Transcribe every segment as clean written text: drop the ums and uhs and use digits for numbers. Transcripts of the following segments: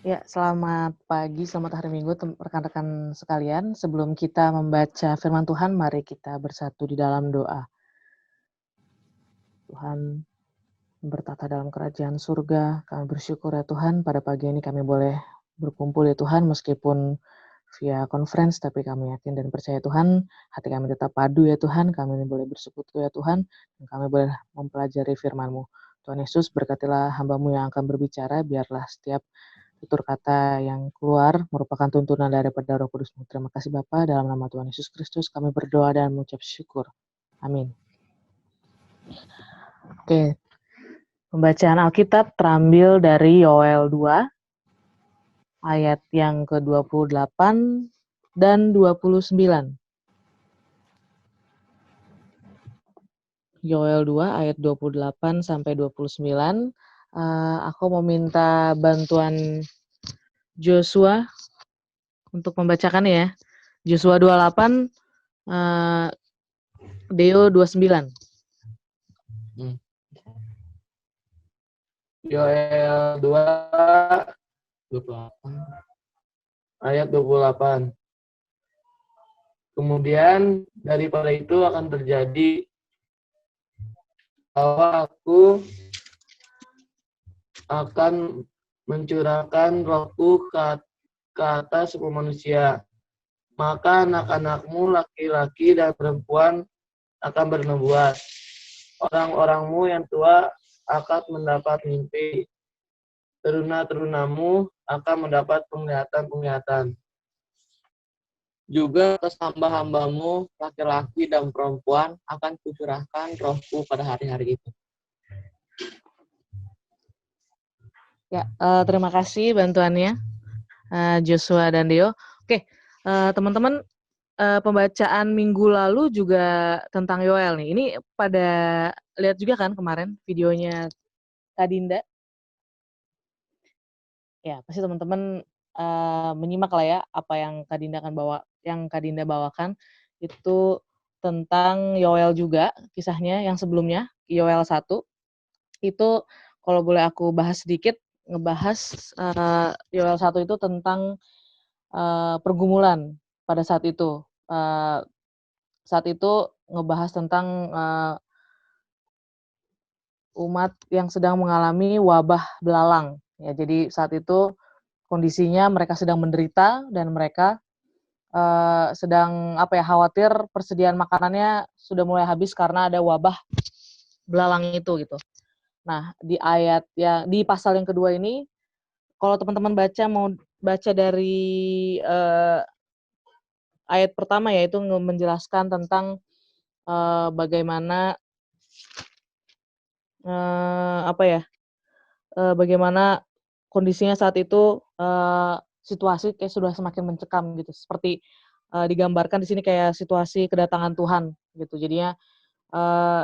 Ya, selamat pagi, selamat hari Minggu, rekan-rekan sekalian. Sebelum kita membaca firman Tuhan, mari kita bersatu di dalam doa. Tuhan bertata dalam kerajaan surga, kami bersyukur ya Tuhan, pada pagi ini kami boleh berkumpul ya Tuhan, meskipun via conference, tapi kami yakin dan percaya Tuhan, hati kami tetap padu ya Tuhan, kami ini boleh bersekutu ya Tuhan, dan kami boleh mempelajari firman-Mu. Tuhan Yesus, berkatilah hamba-Mu yang akan berbicara, biarlah setiap tutur kata yang keluar merupakan tuntunan daripada Roh Kudus-Mu. Terima kasih Bapa, dalam nama Tuhan Yesus Kristus kami berdoa dan mengucap syukur. Amin. Oke, pembacaan Alkitab terambil dari Yoel 2, ayat yang ke-28 dan 29. Yoel 2 ayat 28 sampai 29. Aku meminta bantuan Joshua untuk membacakan ya. Joshua 28, Deo 29. Yoel 2 ayat 28. Kemudian daripada itu akan terjadi bahwa aku akan mencurahkan rohku ke atas semua manusia. Maka anak-anakmu laki-laki dan perempuan akan bernubuat. Orang-orangmu yang tua akan mendapat mimpi. Teruna-terunamu akan mendapat penglihatan-penglihatan. Juga atas hamba-hambamu laki-laki dan perempuan akan kucurahkan rohku pada hari-hari itu. Ya, terima kasih bantuannya Joshua dan Deo. Oke, teman-teman, pembacaan minggu lalu juga tentang Yoel nih. Ini pada lihat juga kan kemarin videonya Kak Dinda? Ya, pasti teman-teman menyimak lah ya apa yang Kak Dinda bawakan itu tentang Yoel juga kisahnya yang sebelumnya, Yoel 1. Itu kalau boleh aku bahas sedikit, ngebahas Yoel 1 itu tentang pergumulan pada saat itu. Saat itu ngebahas tentang umat yang sedang mengalami wabah belalang. Ya, jadi saat itu kondisinya mereka sedang menderita dan mereka sedang khawatir persediaan makanannya sudah mulai habis karena ada wabah belalang itu gitu. Nah, di pasal yang kedua ini, kalau teman-teman mau baca dari ayat pertama, yaitu menjelaskan tentang bagaimana bagaimana kondisinya saat itu, situasi kayak sudah semakin mencekam gitu, seperti digambarkan di sini kayak situasi kedatangan Tuhan gitu. Jadinya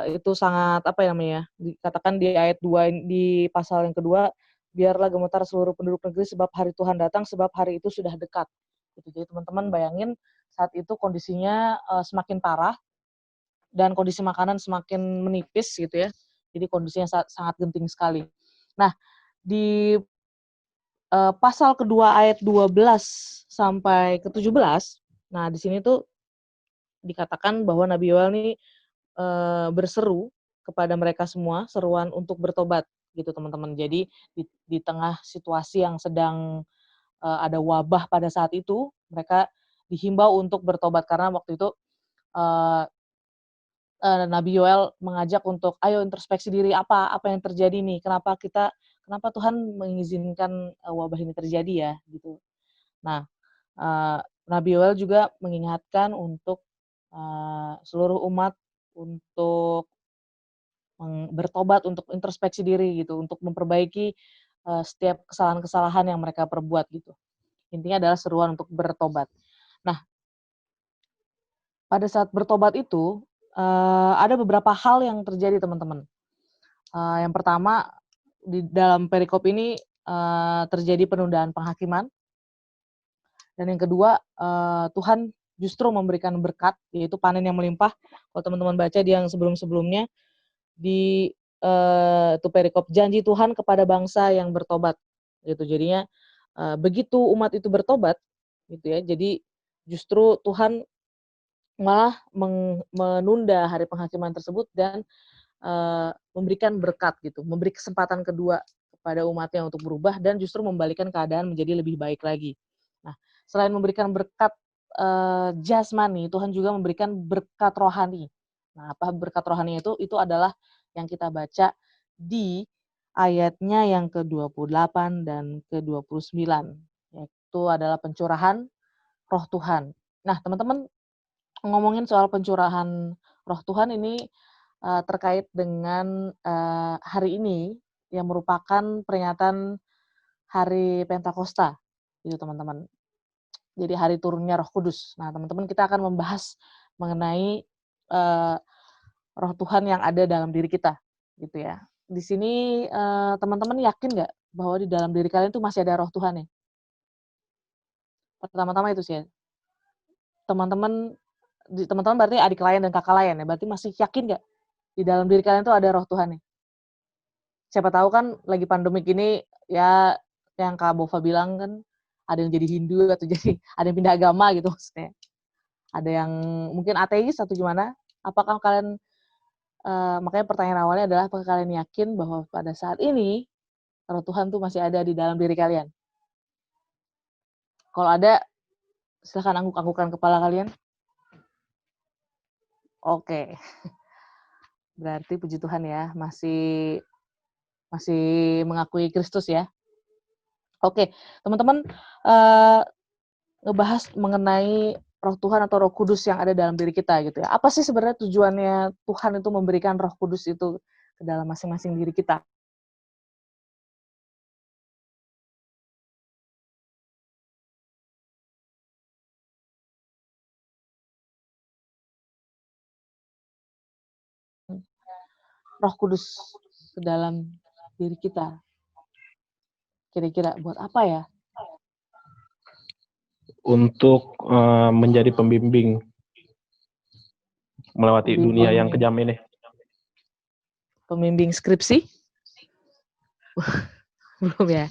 itu sangat dikatakan di ayat 2 di pasal yang kedua, biarlah gemetar seluruh penduduk negeri sebab hari Tuhan datang, sebab hari itu sudah dekat. Gitu. Jadi teman-teman bayangin saat itu kondisinya semakin parah dan kondisi makanan semakin menipis gitu ya. Jadi kondisinya sangat genting sekali. Nah, di pasal kedua ayat 12 sampai ke 17, nah di sini tuh dikatakan bahwa Nabi Yoel ini berseru kepada mereka semua, seruan untuk bertobat gitu teman-teman. Jadi di tengah situasi yang sedang ada wabah pada saat itu, mereka dihimbau untuk bertobat karena waktu itu eee Nabi Yoel mengajak untuk, "Ayo introspeksi diri, apa yang terjadi nih? Kenapa Tuhan mengizinkan wabah ini terjadi ya?" Gitu. Nah, Nabi Yoel juga mengingatkan untuk seluruh umat untuk bertobat, untuk introspeksi diri gitu, untuk memperbaiki setiap kesalahan-kesalahan yang mereka perbuat gitu. Intinya adalah seruan untuk bertobat. Nah, pada saat bertobat itu, ada beberapa hal yang terjadi teman-teman. Yang pertama, di dalam perikop ini terjadi penundaan penghakiman, dan yang kedua, Tuhan justru memberikan berkat, yaitu panen yang melimpah. Kalau teman-teman baca di yang sebelum-sebelumnya, itu perikop janji Tuhan kepada bangsa yang bertobat, gitu. Jadinya begitu umat itu bertobat, gitu ya, jadi justru Tuhan malah menunda hari penghakiman tersebut dan memberikan berkat gitu, memberi kesempatan kedua kepada umatnya untuk berubah dan justru membalikan keadaan menjadi lebih baik lagi. Nah, selain memberikan berkat jasmani, Tuhan juga memberikan berkat rohani. Nah, apa berkat rohani itu? Itu adalah yang kita baca di ayatnya yang ke-28 dan ke-29, yaitu adalah pencurahan Roh Tuhan. Nah, teman-teman ngomongin soal pencurahan Roh Tuhan ini terkait dengan hari ini yang merupakan peringatan Hari Pentakosta, gitu teman-teman. Jadi hari turunnya Roh Kudus. Nah, teman-teman kita akan membahas mengenai Roh Tuhan yang ada dalam diri kita, gitu ya. Di sini teman-teman yakin nggak bahwa di dalam diri kalian tuh masih ada Roh Tuhan ya? Pertama-tama itu sih ya. Teman-teman berarti adik kalian dan kakak kalian ya, berarti masih yakin nggak di dalam diri kalian tuh ada Roh Tuhan ya? Siapa tahu kan lagi pandemik ini ya yang Kak Bova bilang kan ada yang jadi Hindu atau jadi ada yang pindah agama gitu maksudnya. Ada yang mungkin ateis atau gimana? Apakah kalian makanya pertanyaan awalnya adalah apakah kalian yakin bahwa pada saat ini Roh Tuhan tuh masih ada di dalam diri kalian? Kalau ada silahkan angguk-anggukan kepala kalian. Oke. Berarti puji Tuhan ya, masih mengakui Kristus ya. Oke, teman-teman ngebahas mengenai Roh Tuhan atau Roh Kudus yang ada dalam diri kita gitu ya. Apa sih sebenarnya tujuannya Tuhan itu memberikan Roh Kudus itu ke dalam masing-masing diri kita? Roh Kudus ke dalam diri kita. Kira-kira buat apa ya? Untuk menjadi pembimbing melewati dunia yang kejam ini. Pembimbing skripsi? Belum ya?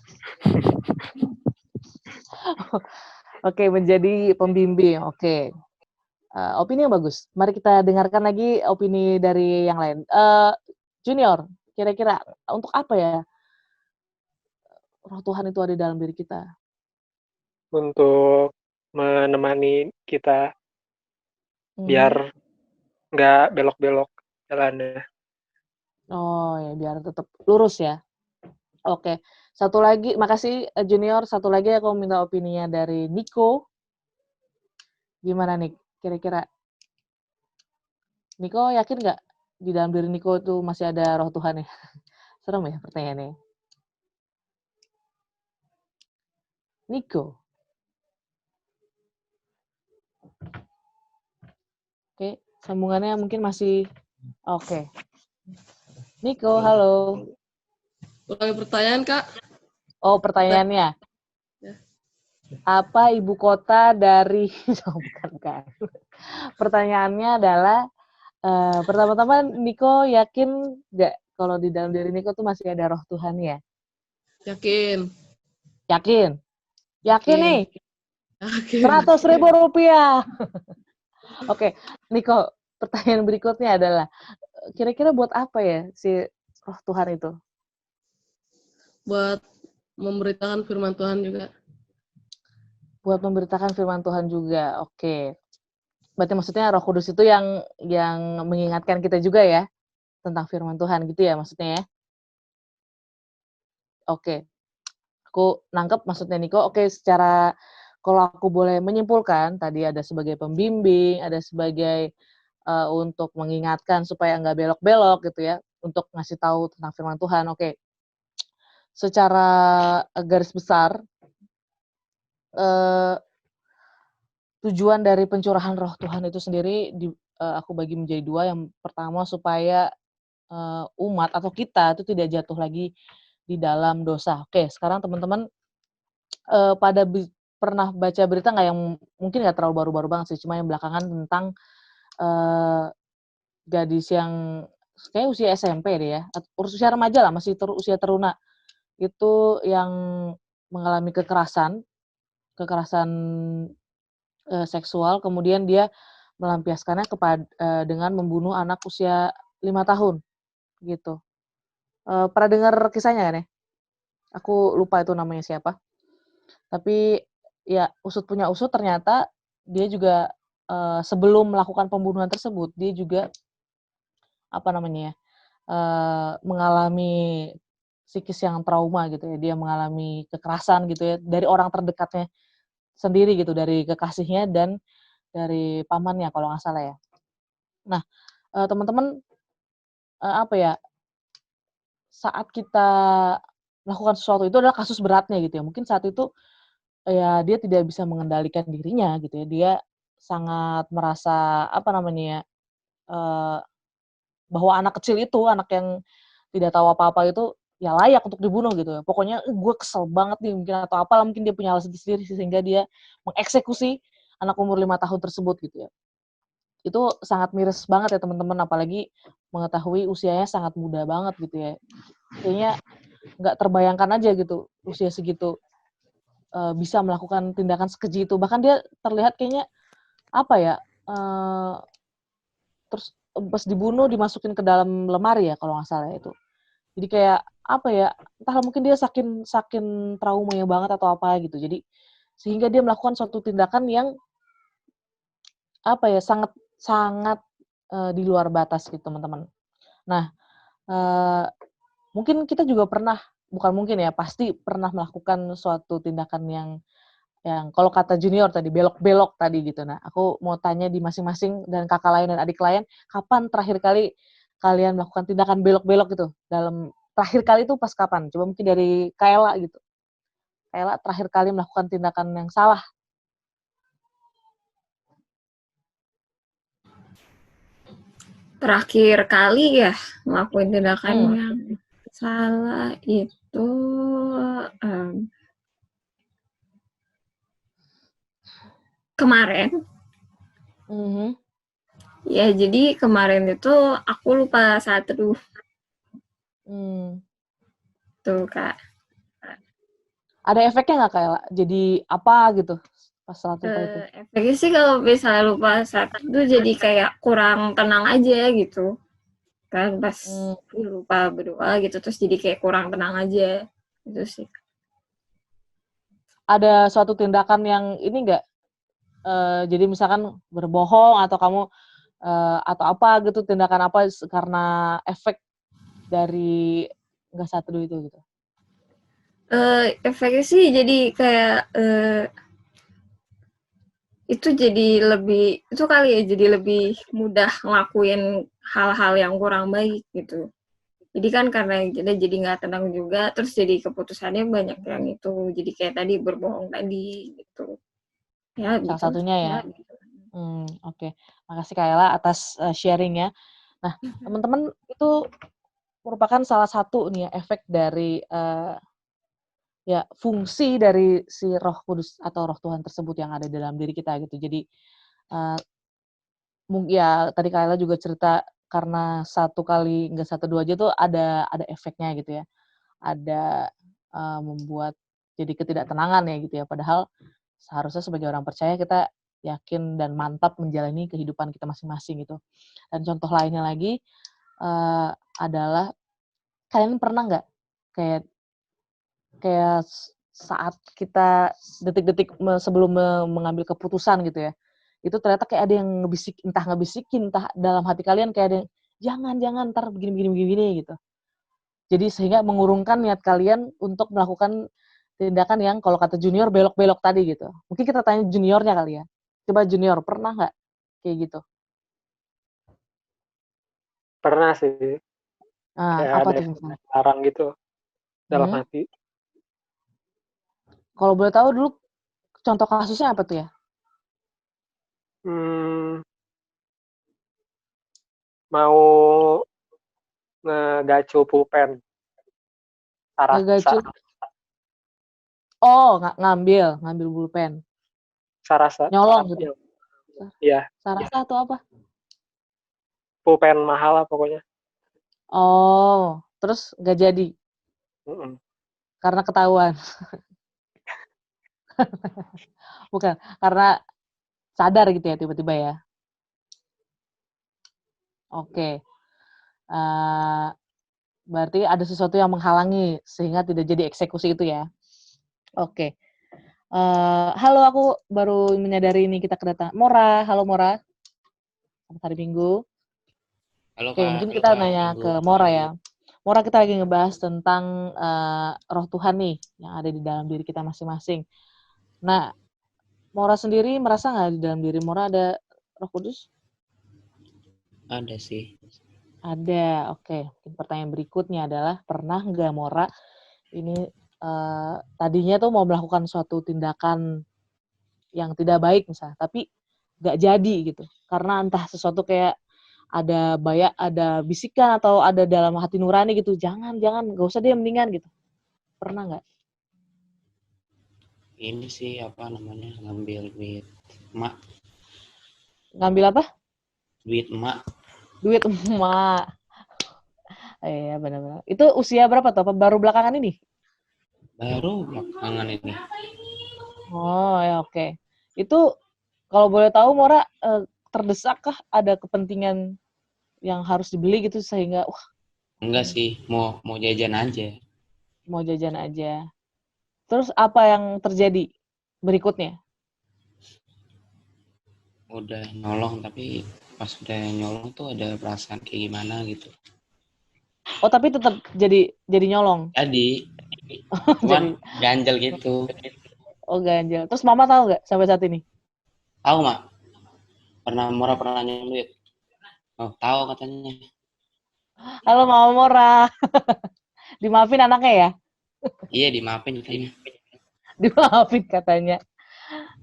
Oke, menjadi pembimbing. Oke. Opini yang bagus. Mari kita dengarkan lagi opini dari yang lain. Junior, kira-kira untuk apa ya Roh Tuhan itu ada dalam diri kita? Untuk menemani kita biar nggak belok-belok jalannya. Oh ya, biar tetap lurus ya. Oke. Satu lagi, makasih Junior. Satu lagi aku minta opininya dari Niko. Gimana nih, kira-kira? Niko yakin nggak di dalam diri Niko itu masih ada Roh Tuhan ya? Serem ya pertanyaannya. Niko. Oke, sambungannya mungkin masih oke. Niko, halo. Ulangi pertanyaan, Kak. Oh, pertanyaannya. Ya. Apa ibu kota dari bukan kan. Pertanyaannya adalah pertama-tama Niko yakin nggak kalau di dalam diri Niko tuh masih ada Roh Tuhan ya? Yakin. Yakin? Yakin nih? Yakin. 100.000 rupiah. Oke, Niko, pertanyaan berikutnya adalah, kira-kira buat apa ya si Roh Tuhan itu? Buat memberitakan firman Tuhan juga. Buat memberitakan firman Tuhan juga, oke. Berarti maksudnya Roh Kudus itu yang mengingatkan kita juga ya tentang firman Tuhan gitu ya maksudnya ya? Oke. Aku nangkep maksudnya Niko. Oke, secara kalau aku boleh menyimpulkan tadi ada sebagai pembimbing, ada sebagai untuk mengingatkan supaya nggak belok-belok gitu ya, untuk ngasih tahu tentang firman Tuhan. Oke. Secara garis besar tujuan dari pencurahan Roh Tuhan itu sendiri aku bagi menjadi dua. Yang pertama supaya umat atau kita itu tidak jatuh lagi di dalam dosa. Oke, sekarang teman-teman pada pernah baca berita nggak yang mungkin nggak terlalu baru-baru banget sih, cuma yang belakangan tentang gadis yang kayak usia SMP deh ya, usia remaja lah, masih usia teruna, itu yang mengalami kekerasan seksual, kemudian dia melampiaskannya dengan membunuh anak usia 5 tahun, gitu. Pernah dengar kisahnya kan ya? Aku lupa itu namanya siapa. Tapi ya usut punya usut ternyata dia juga, sebelum melakukan pembunuhan tersebut, dia juga, apa namanya ya, mengalami psikis yang trauma gitu ya, dia mengalami kekerasan gitu ya, dari orang terdekatnya sendiri gitu, dari kekasihnya dan dari pamannya kalau nggak salah ya. Nah, teman-teman, apa ya, saat kita melakukan sesuatu itu adalah kasus beratnya gitu ya, mungkin saat itu, ya dia tidak bisa mengendalikan dirinya gitu ya, dia sangat merasa, apa namanya ya, eee, bahwa anak kecil itu, anak yang tidak tahu apa-apa itu, ya layak untuk dibunuh gitu ya. Pokoknya, gue kesel banget nih mungkin atau apalah, mungkin dia punya alasan sendiri sehingga dia mengeksekusi anak umur 5 tahun tersebut gitu ya. Itu sangat miris banget ya teman-teman, apalagi mengetahui usianya sangat muda banget gitu ya. Kayaknya nggak terbayangkan aja gitu, usia segitu, bisa melakukan tindakan sekeji itu. Bahkan dia terlihat kayaknya, apa ya, terus pas dibunuh dimasukin ke dalam lemari ya kalau nggak salah itu. Jadi kayak, apa ya, entahlah mungkin dia saking saking traumanya banget atau apa gitu. Jadi, sehingga dia melakukan suatu tindakan yang, apa ya, sangat sangat, di luar batas gitu teman-teman. Nah, eee, mungkin kita juga pernah, bukan mungkin ya, pasti pernah melakukan suatu tindakan yang kalau kata junior tadi, belok-belok tadi gitu. Nah, aku mau tanya di masing-masing dan kakak lain dan adik lain, kapan terakhir kali kalian melakukan tindakan belok-belok gitu? Terakhir kali itu pas kapan? Coba mungkin dari Kaela gitu. Kaela terakhir kali melakukan tindakan yang salah. Terakhir kali ya ngelakuin tindakan Hmm. yang salah itu kemarin. Ya, jadi kemarin itu aku lupa saat teduh. Tuh, Kak. Ada efeknya nggak Kaela? Jadi apa gitu pas saat lupa itu? Efeknya sih kalau misalnya lupa saat teduh jadi kayak kurang tenang aja gitu. Kan pas lupa berdoa gitu, terus jadi kayak kurang tenang aja. Gitu sih. Ada suatu tindakan yang ini nggak, jadi misalkan berbohong atau kamu, atau apa gitu, tindakan apa karena efek dari nggak saat teduh itu gitu? Efeknya sih jadi kayak itu jadi lebih, itu kali ya, jadi lebih mudah ngelakuin hal-hal yang kurang baik gitu. Jadi kan karena kita jadi nggak tenang juga, terus jadi keputusannya banyak yang itu, jadi kayak tadi berbohong tadi gitu. Ya Salah gitu. satunya ya? Oke. Makasih Kaela atas, sharing-nya. Nah, teman-teman itu merupakan salah satu nih ya efek dari, ya fungsi dari si Roh Kudus atau Roh Tuhan tersebut yang ada dalam diri kita gitu. Jadi, eee, ya tadi Kaela juga cerita karena satu kali nggak satu dua aja tuh ada efeknya gitu ya. Ada, membuat jadi ketidaktenangan ya gitu ya. Padahal seharusnya sebagai orang percaya kita yakin dan mantap menjalani kehidupan kita masing-masing gitu. Dan contoh lainnya lagi, adalah kalian pernah nggak kayak kayak saat kita detik-detik sebelum mengambil keputusan gitu ya, itu ternyata kayak ada yang ngebisikin, entah dalam hati kalian kayak ada yang, "Jangan jangan, entar begini begini begini," gitu. Jadi sehingga mengurungkan niat kalian untuk melakukan tindakan yang kalau kata junior belok-belok tadi gitu. Mungkin kita tanya juniornya kali ya. Coba junior, pernah nggak kayak gitu? Pernah sih, Nah, kayak apa ada tuh efek misalnya? larang gitu dalam Mhm. hati. Kalau boleh tahu dulu contoh kasusnya apa tuh ya? Mau ngegacu pulpen Sarasa. Ngegacu oh, ngambil pulpen. Sarasa. Nyolong gitu? Iya, Sarasa atau apa? pulpen mahal lah pokoknya. Oh, terus nggak jadi? Mm-mm. Karena ketahuan? Bukan, karena sadar gitu ya tiba-tiba ya. Oke. Berarti ada sesuatu yang menghalangi sehingga tidak jadi eksekusi itu ya. Oke. Halo, aku baru menyadari ini kita kedatangan Mora. Halo Mora, selamat hari Minggu. Halo Oke, Kak, mungkin kita nanya ke Mora ya. Mora, kita lagi ngebahas tentang roh Tuhan nih yang ada di dalam diri kita masing-masing. Nah, Mora sendiri merasa nggak di dalam diri Mora ada Roh Kudus? ada sih. Ada. Oke. Mungkin pertanyaan berikutnya adalah pernah nggak Mora ini tadinya tuh mau melakukan suatu tindakan yang tidak baik misalnya, tapi nggak jadi gitu. Karena entah sesuatu kayak ada bisikan atau ada dalam hati nurani gitu, jangan, nggak usah deh mendingan gitu. Pernah nggak? Ini sih apa namanya, ngambil duit emak. Ngambil apa? Duit emak. Duit emak. Iya, benar-benar. Itu usia berapa tuh? Apa baru belakangan ini? Baru belakangan ini. Oh, ya oke. Itu kalau boleh tahu Mora terdesakkah ada kepentingan yang harus dibeli gitu sehingga Enggak sih, mau jajan aja. mau jajan aja. Terus apa yang terjadi berikutnya? Udah nyolong, tapi pas udah nyolong tuh ada perasaan kayak gimana gitu. Oh, tapi tetap jadi nyolong. Jadi, cuman ganjel gitu. Oh, ganjel. Terus Mama tahu nggak sampai saat ini? Tahu Mak? Mora pernah nyolong duit? Oh, tahu katanya. Halo Mama Mora. Dimaafin anaknya ya? Iya, dimaafin katanya. Dimaafin katanya.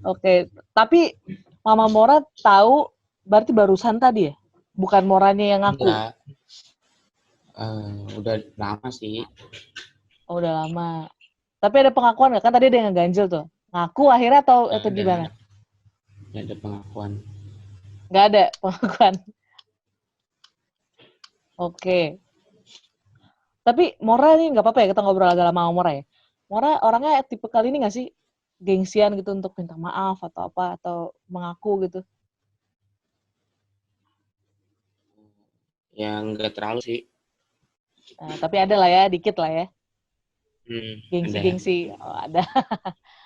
Oke, tapi Mama Mora tahu berarti barusan tadi ya? Bukan Moranya yang ngaku? Enggak. Udah lama sih. Oh, udah lama. Tapi ada pengakuan nggak? Kan tadi ada yang ngeganjel tuh. Ngaku akhirnya atau gimana? Nggak ada pengakuan. Nggak ada pengakuan. Oke. Tapi Mora ini nggak apa-apa ya kita ngobrol agak lama sama Mora ya. Mora orangnya tipe kali ini nggak sih? Gengsian gitu untuk minta maaf atau apa, atau mengaku gitu? Ya nggak terlalu sih. Tapi ada lah ya, dikit lah ya. Ada. Gengsi. Oh, ada.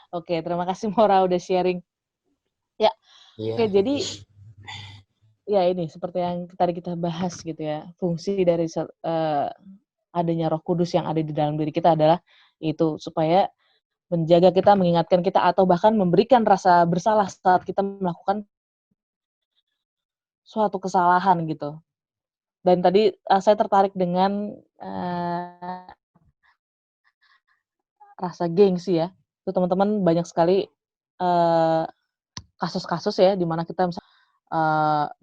Oke, terima kasih Mora udah sharing. Ya, Iya. oke, jadi ya ini seperti yang tadi kita bahas gitu ya. Fungsi dari adanya Roh Kudus yang ada di dalam diri kita adalah itu supaya menjaga kita, mengingatkan kita, atau bahkan memberikan rasa bersalah saat kita melakukan suatu kesalahan gitu. Dan tadi saya tertarik dengan rasa gengsi ya. Itu teman-teman banyak sekali kasus-kasus ya di mana kita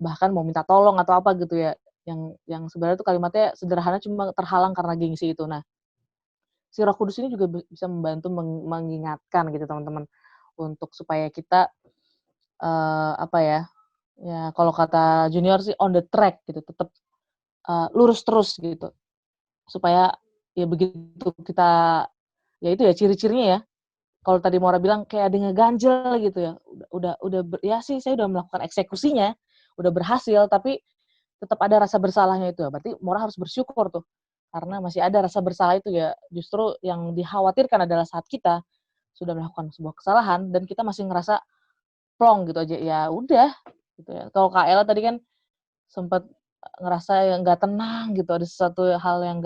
bahkan mau minta tolong atau apa gitu ya, yang sebenarnya itu kalimatnya sederhana cuma terhalang karena gengsi itu. Nah, si Roh Kudus ini juga bisa membantu mengingatkan gitu teman-teman untuk supaya kita apa ya kalau kata Junior sih on the track gitu, tetap lurus terus gitu, supaya ya begitu kita ya itu ya ciri-cirinya ya. Kalau tadi Mora bilang kayak ada ngeganjel gitu ya, ya sih saya udah melakukan eksekusinya, udah berhasil, tapi tetap ada rasa bersalahnya itu ya. Berarti Mora harus bersyukur tuh, karena masih ada rasa bersalah itu ya. Justru yang dikhawatirkan adalah saat kita sudah melakukan sebuah kesalahan dan kita masih ngerasa plong gitu aja, ya udah gitu ya. Kalau Kak Ella tadi kan sempat ngerasa yang nggak tenang gitu, ada sesuatu hal yang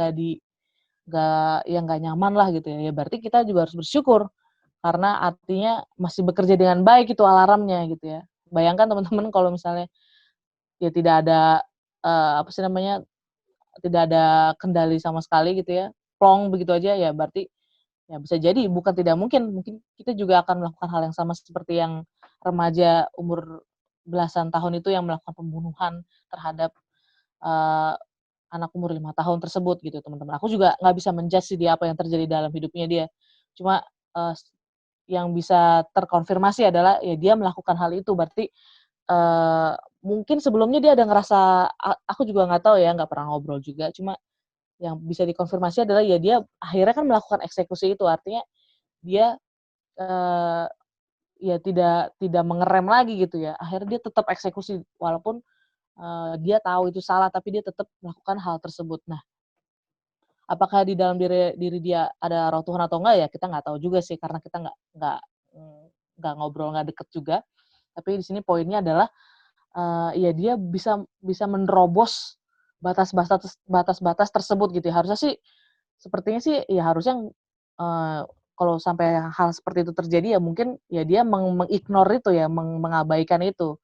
nggak nyaman lah gitu ya. Ya berarti kita juga harus bersyukur karena artinya masih bekerja dengan baik itu alarmnya gitu ya. Bayangkan teman-teman kalau misalnya ya tidak ada apa sih namanya, tidak ada kendali sama sekali gitu ya, plong begitu aja, ya berarti ya bisa jadi bukan tidak mungkin kita juga akan melakukan hal yang sama seperti yang remaja umur belasan tahun itu yang melakukan pembunuhan terhadap anak umur 5 tahun tersebut gitu teman-teman. Aku juga nggak bisa menjudge sih dia apa yang terjadi dalam hidupnya dia. Cuma yang bisa terkonfirmasi adalah ya dia melakukan hal itu, berarti mungkin sebelumnya dia ada ngerasa, aku juga nggak tahu ya, nggak pernah ngobrol juga, cuma yang bisa dikonfirmasi adalah ya dia akhirnya kan melakukan eksekusi itu, artinya dia ya tidak mengerem lagi gitu ya. Akhirnya dia tetap eksekusi walaupun dia tahu itu salah tapi dia tetap melakukan hal tersebut. Nah, apakah di dalam diri dia ada roh Tuhan atau enggak ya kita nggak tahu juga sih karena kita nggak ngobrol, nggak deket juga. Tapi di sini poinnya adalah ya dia bisa menerobos batas-batas tersebut gitu ya. Harusnya sih sepertinya sih ya harusnya kalau sampai hal seperti itu terjadi ya mungkin ya dia mengignore itu ya, mengabaikan itu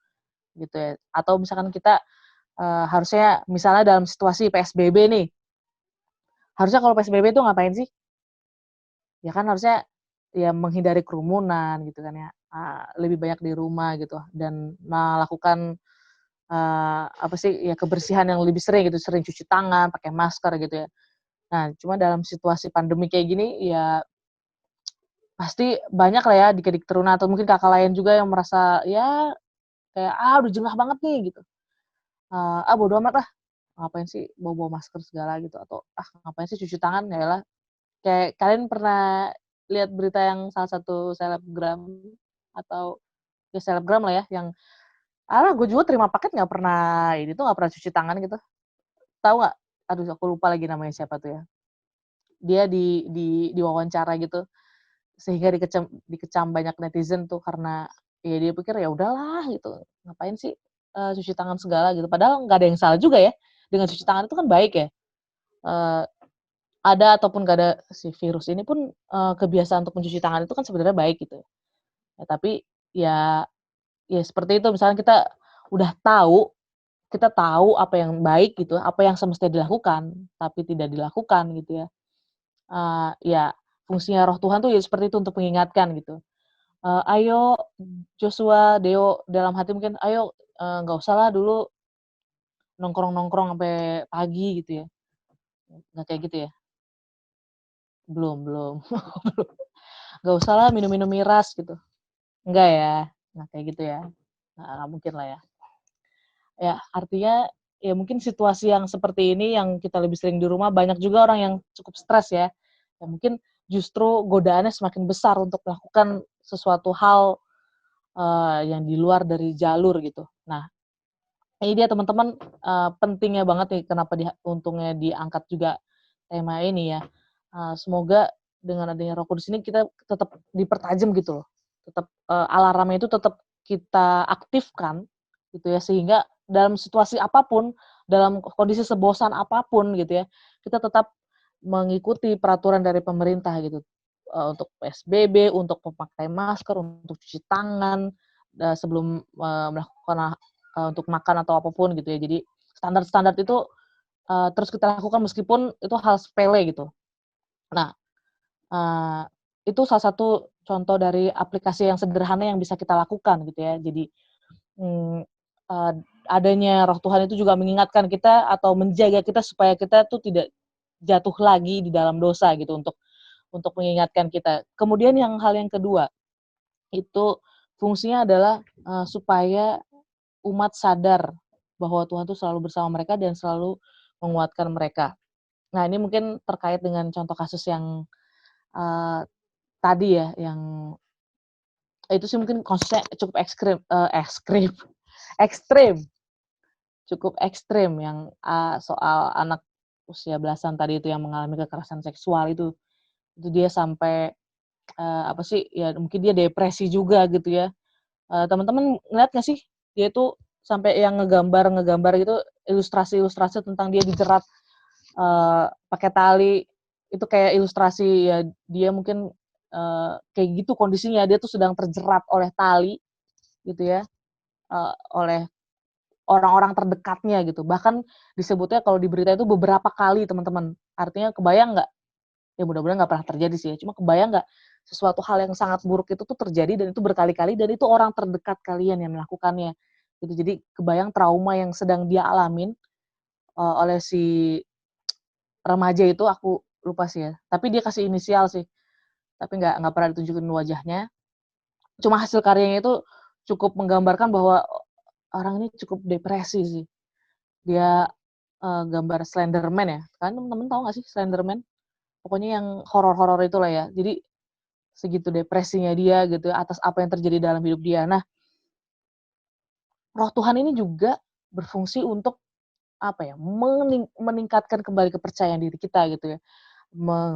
gitu ya. Atau misalkan kita harusnya misalnya dalam situasi PSBB nih, harusnya kalau PSBB itu ngapain sih? Ya kan harusnya ya menghindari kerumunan gitu kan ya, lebih banyak di rumah gitu dan melakukan apa sih ya kebersihan yang lebih sering gitu, sering cuci tangan, pakai masker gitu ya. Nah, cuma dalam situasi pandemi kayak gini ya pasti banyak lah ya adik-adik teruna atau mungkin kakak lain juga yang merasa ya kayak udah jengah banget nih gitu. Bodo amat lah, ngapain sih bawa masker segala gitu atau ngapain sih cuci tangan ya lah. Kayak kalian pernah lihat berita yang salah satu selebgram atau ya selebgram lah ya yang gue juga terima paket nggak pernah ini tuh nggak pernah cuci tangan gitu. Tahu nggak? Aduh aku lupa lagi namanya siapa tuh ya. Dia di wawancara gitu sehingga dikecam banyak netizen tuh karena ya dia pikir ya udahlah gitu. Ngapain sih cuci tangan segala gitu. Padahal nggak ada yang salah juga ya. Dengan cuci tangan itu kan baik ya. Ada ataupun nggak ada si virus ini pun kebiasaan untuk mencuci tangan itu kan sebenarnya baik gitu. Ya, tapi ya seperti itu misalnya kita tahu apa yang baik gitu, apa yang semestinya dilakukan, tapi tidak dilakukan gitu ya. Ya fungsinya Roh Tuhan tuh ya seperti itu untuk mengingatkan gitu. Ayo Joshua, Deo dalam hati mungkin, ayo nggak usah lah dulu nongkrong-nongkrong sampai pagi gitu ya. Nggak kayak gitu ya? Belum. Nggak usah lah minum-minum miras gitu. Enggak ya? Nah kayak gitu ya. Nggak mungkin lah ya. Ya artinya ya mungkin situasi yang seperti ini yang kita lebih sering di rumah banyak juga orang yang cukup stres ya. Ya mungkin justru godaannya semakin besar untuk melakukan sesuatu hal yang di luar dari jalur gitu. Nah, ini dia teman-teman pentingnya banget nih kenapa untungnya diangkat juga tema ini ya. Semoga dengan adanya Roh Kudus ini kita tetap dipertajam gitu loh. Tetap alarmnya itu tetap kita aktifkan gitu ya sehingga dalam situasi apapun, dalam kondisi sebosan apapun gitu ya, kita tetap mengikuti peraturan dari pemerintah gitu. Untuk PSBB, untuk memakai masker, untuk cuci tangan sebelum melakukan untuk makan atau apapun gitu ya. Jadi standar-standar itu terus kita lakukan meskipun itu hal sepele gitu. Nah, itu salah satu contoh dari aplikasi yang sederhana yang bisa kita lakukan gitu ya. Jadi adanya Roh Tuhan itu juga mengingatkan kita atau menjaga kita supaya kita tuh tidak jatuh lagi di dalam dosa gitu untuk mengingatkan kita. Kemudian hal yang kedua itu fungsinya adalah supaya umat sadar bahwa Tuhan itu selalu bersama mereka dan selalu menguatkan mereka. Nah ini mungkin terkait dengan contoh kasus yang tadi ya, yang itu sih mungkin kasusnya cukup cukup ekstrim yang soal anak usia belasan tadi itu yang mengalami kekerasan seksual itu dia sampai apa sih ya mungkin dia depresi juga gitu ya. Teman-teman ngeliat nggak sih dia itu sampai yang ngegambar gitu ilustrasi tentang dia dijerat pakai tali itu kayak ilustrasi ya dia mungkin kayak gitu kondisinya dia tuh sedang terjerat oleh tali gitu ya oleh orang-orang terdekatnya gitu bahkan disebutnya kalau di berita itu beberapa kali teman-teman artinya kebayang nggak ya mudah-mudahan nggak pernah terjadi sih ya cuma kebayang nggak sesuatu hal yang sangat buruk itu tuh terjadi dan itu berkali-kali dan itu orang terdekat kalian yang melakukannya gitu jadi kebayang trauma yang sedang dia alamin oleh si remaja itu aku lupa sih ya tapi dia kasih inisial sih tapi nggak pernah ditunjukin wajahnya cuma hasil karyanya itu cukup menggambarkan bahwa orang ini cukup depresi sih dia gambar Slenderman ya kan teman-teman tahu nggak sih Slenderman pokoknya yang horor-horor itulah ya jadi segitu depresinya dia gitu atas apa yang terjadi dalam hidup dia. Nah, roh Tuhan ini juga berfungsi untuk apa ya, meningkatkan kembali kepercayaan diri kita gitu ya.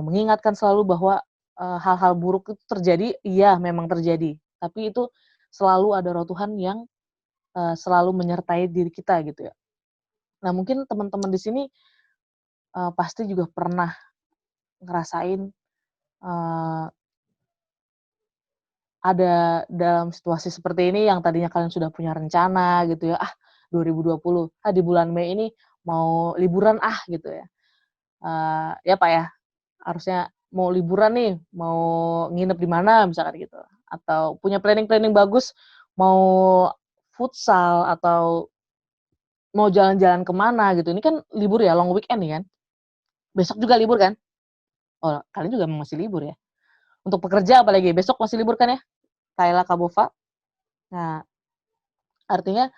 Mengingatkan selalu bahwa hal-hal buruk itu terjadi, iya memang terjadi, tapi itu selalu ada roh Tuhan yang selalu menyertai diri kita gitu ya. Nah, mungkin teman-teman di sini pasti juga pernah ngerasain ada dalam situasi seperti ini yang tadinya kalian sudah punya rencana gitu ya, 2020, di bulan Mei ini mau liburan gitu ya. Ya Pak ya, harusnya mau liburan nih, mau nginep di mana misalkan gitu. Atau punya planning-planning bagus, mau futsal atau mau jalan-jalan kemana gitu. Ini kan libur ya, long weekend nih kan. Besok juga libur kan? Oh, kalian juga masih libur ya? Untuk pekerja apalagi, besok masih libur kan ya? Kayla, Kak Bova. Nah, artinya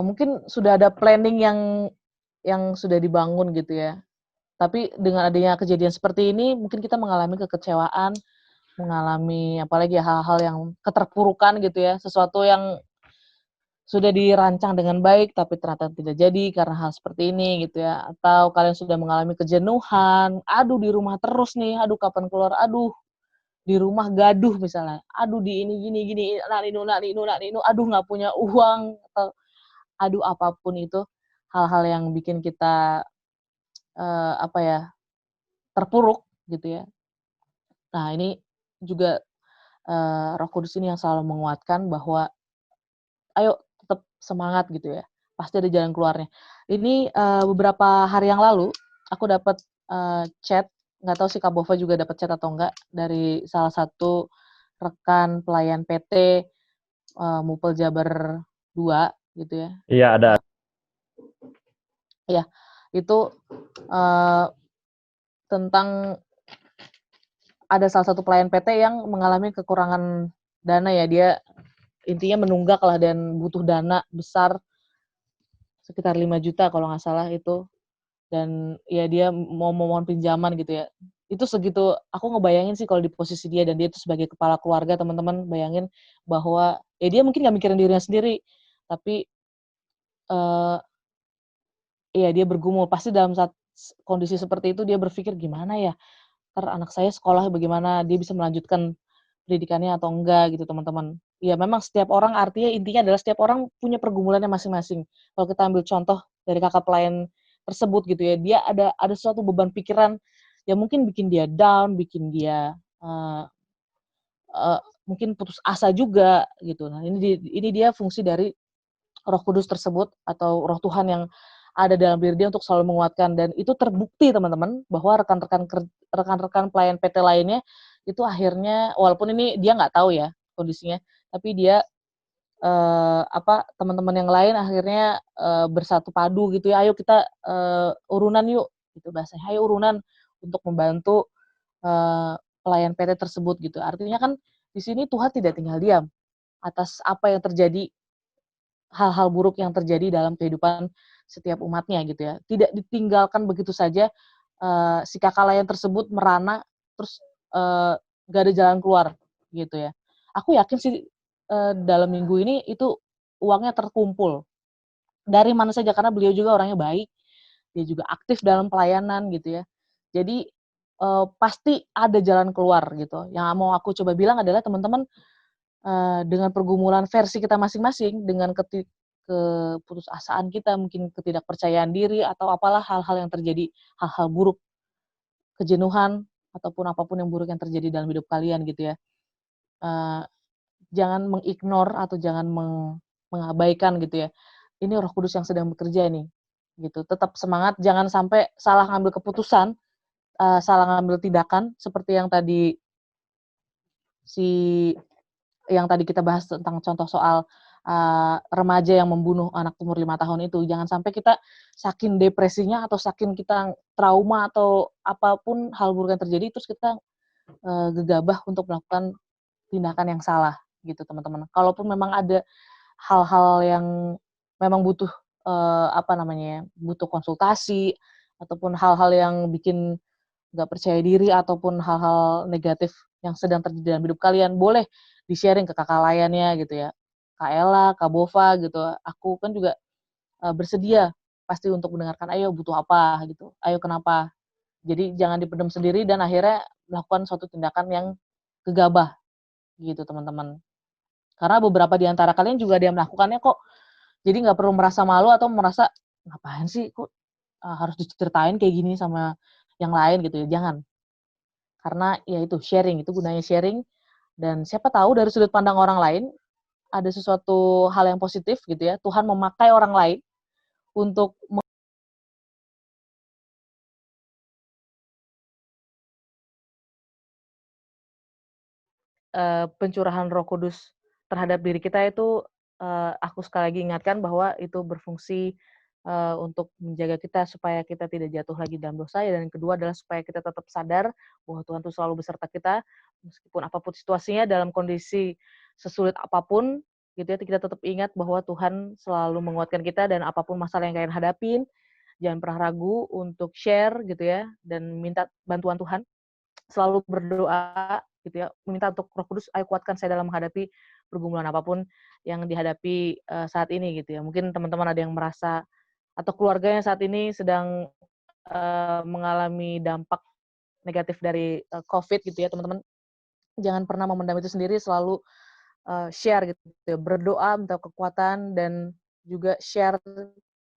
mungkin sudah ada planning yang sudah dibangun gitu ya. Tapi dengan adanya kejadian seperti ini, mungkin kita mengalami kekecewaan, mengalami apalagi ya hal-hal yang keterpurukan gitu ya, sesuatu yang sudah dirancang dengan baik tapi ternyata tidak jadi karena hal seperti ini gitu ya. Atau kalian sudah mengalami kejenuhan, aduh di rumah terus nih, aduh kapan keluar, aduh di rumah gaduh misalnya, aduh di ini gini, nak ninu, aduh nggak punya uang, atau aduh apapun itu, hal-hal yang bikin kita apa ya, terpuruk gitu ya. Nah, ini juga Roh Kudus ini yang selalu menguatkan bahwa ayo tetap semangat gitu ya. Pasti ada jalan keluarnya. Ini beberapa hari yang lalu aku dapat chat, nggak tahu sih Kak Bova juga dapat chat atau enggak dari salah satu rekan pelayan PT Mupel Jabar 2 gitu ya. Iya, ada. Ya, itu tentang ada salah satu pelayan PT yang mengalami kekurangan dana ya. Dia intinya menunggak lah dan butuh dana besar sekitar 5 juta kalau nggak salah itu. Dan ya dia mau memohon pinjaman gitu ya. Itu segitu, aku ngebayangin sih kalau di posisi dia dan dia itu sebagai kepala keluarga, teman-teman bayangin bahwa ya dia mungkin nggak mikirin dirinya sendiri, tapi ya dia bergumul. Pasti dalam saat kondisi seperti itu dia berpikir gimana ya, ntar anak saya sekolah bagaimana, dia bisa melanjutkan pendidikannya atau enggak gitu teman-teman. Ya memang setiap orang, artinya intinya adalah setiap orang punya pergumulannya masing-masing. Kalau kita ambil contoh dari kakak pelayan tersebut gitu ya, dia ada suatu beban pikiran yang mungkin bikin dia down, bikin dia mungkin putus asa juga gitu. Nah, ini dia fungsi dari Roh Kudus tersebut atau Roh Tuhan yang ada dalam diri dia untuk selalu menguatkan, dan itu terbukti teman-teman bahwa rekan-rekan pelayan PT lainnya itu akhirnya, walaupun ini dia nggak tahu ya kondisinya, tapi dia teman-teman yang lain akhirnya bersatu padu gitu ya, ayo kita urunan yuk gitu bahasanya, ayo urunan untuk membantu pelayan PT tersebut gitu. Artinya kan di sini Tuhan tidak tinggal diam atas apa yang terjadi, hal-hal buruk yang terjadi dalam kehidupan setiap umatnya gitu ya. Tidak ditinggalkan begitu saja si kakak layan tersebut merana terus gak ada jalan keluar gitu ya. Aku yakin sih dalam minggu ini itu uangnya terkumpul. Dari mana saja, karena beliau juga orangnya baik, dia juga aktif dalam pelayanan gitu ya. Jadi pasti ada jalan keluar gitu. Yang mau aku coba bilang adalah teman-teman, dengan pergumulan versi kita masing-masing, dengan keputusasaan kita, mungkin ketidakpercayaan diri atau apalah hal-hal yang terjadi, hal-hal buruk, kejenuhan ataupun apapun yang buruk yang terjadi dalam hidup kalian gitu ya. Jangan mengignore atau jangan mengabaikan gitu ya. Ini Roh Kudus yang sedang bekerja nih, gitu. Tetap semangat, jangan sampai salah ngambil keputusan, salah ngambil tindakan seperti yang tadi kita bahas tentang contoh soal remaja yang membunuh anak umur 5 tahun itu. Jangan sampai kita saking depresinya atau saking kita trauma atau apapun hal buruk yang terjadi terus kita gegabah untuk melakukan tindakan yang salah gitu teman-teman. Kalaupun memang ada hal-hal yang memang butuh butuh konsultasi ataupun hal-hal yang bikin nggak percaya diri ataupun hal-hal negatif yang sedang terjadi dalam hidup kalian, boleh di-sharing ke kakak layannya gitu ya. Kak Ella, Kak Bova gitu. Aku kan juga bersedia pasti untuk mendengarkan, ayo butuh apa gitu, ayo kenapa. Jadi jangan dipendam sendiri dan akhirnya melakukan suatu tindakan yang gegabah gitu teman-teman. Karena beberapa di antara kalian juga ada yang melakukannya kok. Jadi nggak perlu merasa malu atau merasa, ngapain sih kok harus diceritain kayak gini sama yang lain gitu ya, jangan. Karena ya itu sharing, itu gunanya sharing dan siapa tahu dari sudut pandang orang lain ada sesuatu hal yang positif gitu ya, Tuhan memakai orang lain untuk pencurahan Roh Kudus terhadap diri kita itu, aku sekali lagi ingatkan bahwa itu berfungsi, untuk menjaga kita supaya kita tidak jatuh lagi dalam dosa, dan yang kedua adalah supaya kita tetap sadar bahwa Tuhan itu selalu beserta kita, meskipun apapun situasinya, dalam kondisi sesulit apapun, gitu ya, kita tetap ingat bahwa Tuhan selalu menguatkan kita dan apapun masalah yang kalian hadapin, jangan pernah ragu untuk share gitu ya, dan minta bantuan Tuhan. Selalu berdoa gitu ya, meminta untuk Roh Kudus, ayo kuatkan saya dalam menghadapi pergumulan apapun yang dihadapi saat ini gitu ya. Mungkin teman-teman ada yang merasa atau keluarganya saat ini sedang mengalami dampak negatif dari COVID gitu ya, teman-teman. Jangan pernah memendam itu sendiri, selalu share gitu ya, berdoa minta kekuatan dan juga share,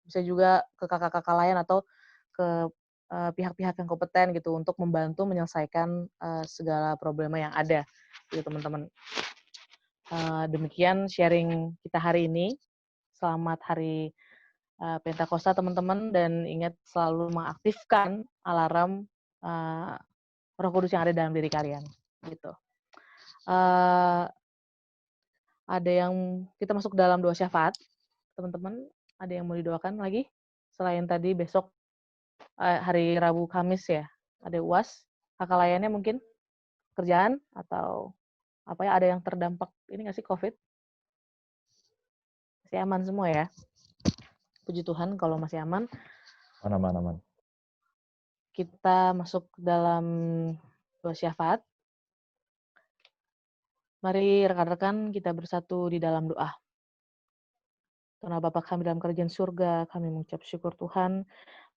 bisa juga ke kakak-kakak lain atau ke pihak-pihak yang kompeten gitu untuk membantu menyelesaikan segala problema yang ada gitu teman-teman. Demikian sharing kita hari ini. Selamat hari Pentakosta teman-teman, dan ingat selalu mengaktifkan alarm Roh Kudus yang ada dalam diri kalian gitu. Ada yang kita masuk dalam doa syafaat, teman-teman. Ada yang mau didoakan lagi selain tadi besok hari Rabu Kamis ya, ada UAS, kakak layannya mungkin kerjaan atau apa ya, ada yang terdampak ini nggak sih COVID? Masih aman semua ya? Puji Tuhan kalau masih aman. Aman. Kita masuk dalam doa syafaat. Mari rekan-rekan kita bersatu di dalam doa. Tuhan Bapa kami dalam kerajaan surga, kami mengucap syukur Tuhan.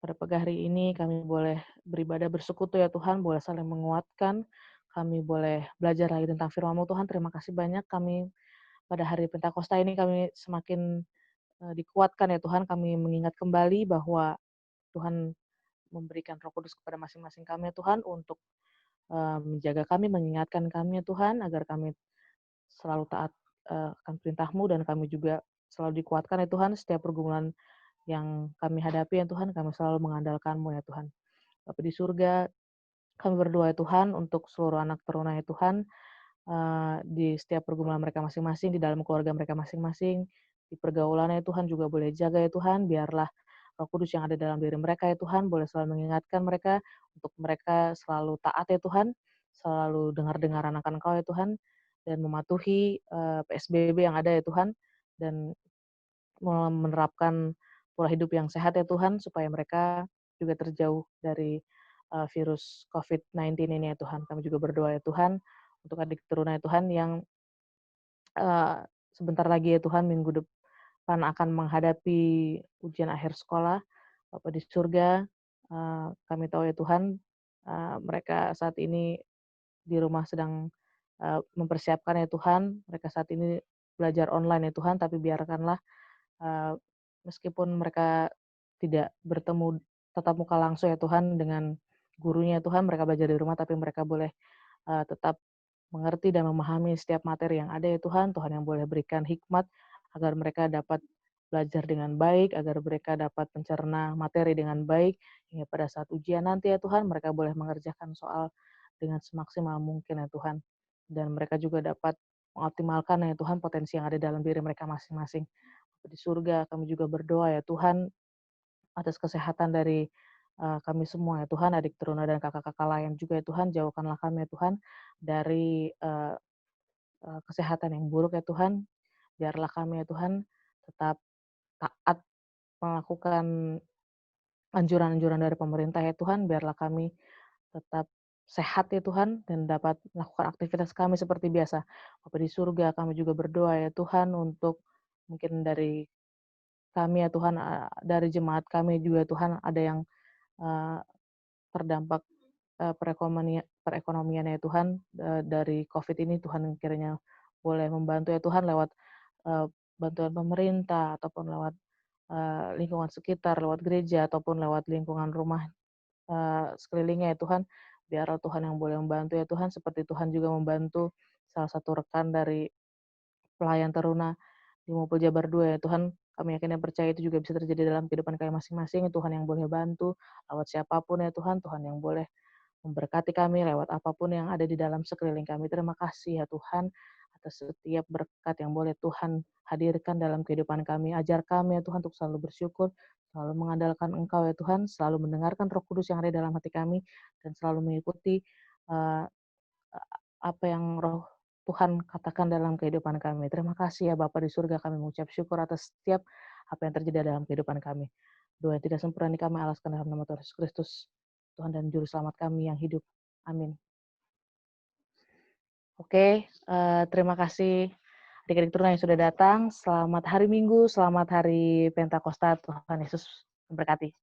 Pada pagi hari ini kami boleh beribadah bersekutu ya Tuhan, boleh saling menguatkan, kami boleh belajar lagi tentang firman-Mu Tuhan. Terima kasih banyak, kami pada hari Pentakosta ini kami semakin dikuatkan ya Tuhan, kami mengingat kembali bahwa Tuhan memberikan Roh Kudus kepada masing-masing kami ya Tuhan untuk menjaga kami, mengingatkan kami ya Tuhan, agar kami selalu taat akan perintah-Mu, dan kami juga selalu dikuatkan ya Tuhan, setiap pergumulan yang kami hadapi ya Tuhan, kami selalu mengandalkan-Mu ya Tuhan. Bapa di surga, kami berdoa ya Tuhan untuk seluruh anak teruna ya Tuhan, di setiap pergumulan mereka masing-masing, di dalam keluarga mereka masing-masing, di pergaulannya ya Tuhan juga boleh jaga ya Tuhan, biarlah Roh Kudus yang ada dalam diri mereka ya Tuhan, boleh selalu mengingatkan mereka, untuk mereka selalu taat ya Tuhan, selalu dengar-dengaran akan Engkau ya Tuhan, dan mematuhi PSBB yang ada ya Tuhan, dan menerapkan pola hidup yang sehat ya Tuhan, supaya mereka juga terjauh dari virus COVID-19 ini ya Tuhan. Kami juga berdoa ya Tuhan, untuk adik teruna ya Tuhan yang sebentar lagi ya Tuhan, minggu depan akan menghadapi ujian akhir sekolah. Bapa di surga, kami tahu ya Tuhan, mereka saat ini di rumah sedang mempersiapkan ya Tuhan, mereka saat ini belajar online ya Tuhan, tapi biarkanlah meskipun mereka tidak bertemu tatap muka langsung ya Tuhan dengan gurunya ya Tuhan, mereka belajar di rumah, tapi mereka boleh tetap mengerti dan memahami setiap materi yang ada ya Tuhan. Tuhan yang boleh berikan hikmat agar mereka dapat belajar dengan baik, agar mereka dapat mencerna materi dengan baik, hingga pada saat ujian nanti ya Tuhan, mereka boleh mengerjakan soal dengan semaksimal mungkin ya Tuhan. Dan mereka juga dapat mengoptimalkan ya Tuhan potensi yang ada dalam diri mereka masing-masing. Di surga kami juga berdoa ya Tuhan atas kesehatan dari kami semua ya Tuhan, adik teruna dan kakak-kakak lain juga ya Tuhan, jauhkanlah kami ya Tuhan dari kesehatan yang buruk ya Tuhan, biarlah kami ya Tuhan tetap taat melakukan anjuran-anjuran dari pemerintah ya Tuhan, biarlah kami tetap sehat ya Tuhan, dan dapat melakukan aktivitas kami seperti biasa. Bapa di surga, kami juga berdoa ya Tuhan untuk mungkin dari kami ya Tuhan, dari jemaat kami juga Tuhan ada yang eh, terdampak perekonomian ya Tuhan dari COVID ini. Tuhan kiranya boleh membantu ya Tuhan lewat bantuan pemerintah ataupun lewat lingkungan sekitar, lewat gereja ataupun lewat lingkungan rumah sekelilingnya ya Tuhan. Biar Tuhan yang boleh membantu ya Tuhan, seperti Tuhan juga membantu salah satu rekan dari pelayan teruna di Mopel Jabar 2 ya Tuhan. Kami yakin dan percaya itu juga bisa terjadi dalam kehidupan kami masing-masing. Tuhan yang boleh bantu lewat siapapun ya Tuhan. Tuhan yang boleh memberkati kami lewat apapun yang ada di dalam sekeliling kami. Terima kasih ya Tuhan atas setiap berkat yang boleh Tuhan hadirkan dalam kehidupan kami. Ajar kami ya Tuhan untuk selalu bersyukur, selalu mengandalkan Engkau ya Tuhan, selalu mendengarkan Roh Kudus yang ada dalam hati kami, dan selalu mengikuti uh, apa yang Roh Tuhan katakan dalam kehidupan kami. Terima kasih ya Bapa di surga, kami mengucap syukur atas setiap apa yang terjadi dalam kehidupan kami. Doa yang tidak sempurna ini kami alaskan dalam nama Tuhan Yesus Kristus, Tuhan dan Juru Selamat kami yang hidup. Amin. Oke, terima kasih adik-adik Teruna yang sudah datang. Selamat hari Minggu, selamat hari Pentakosta. Tuhan Yesus memberkati.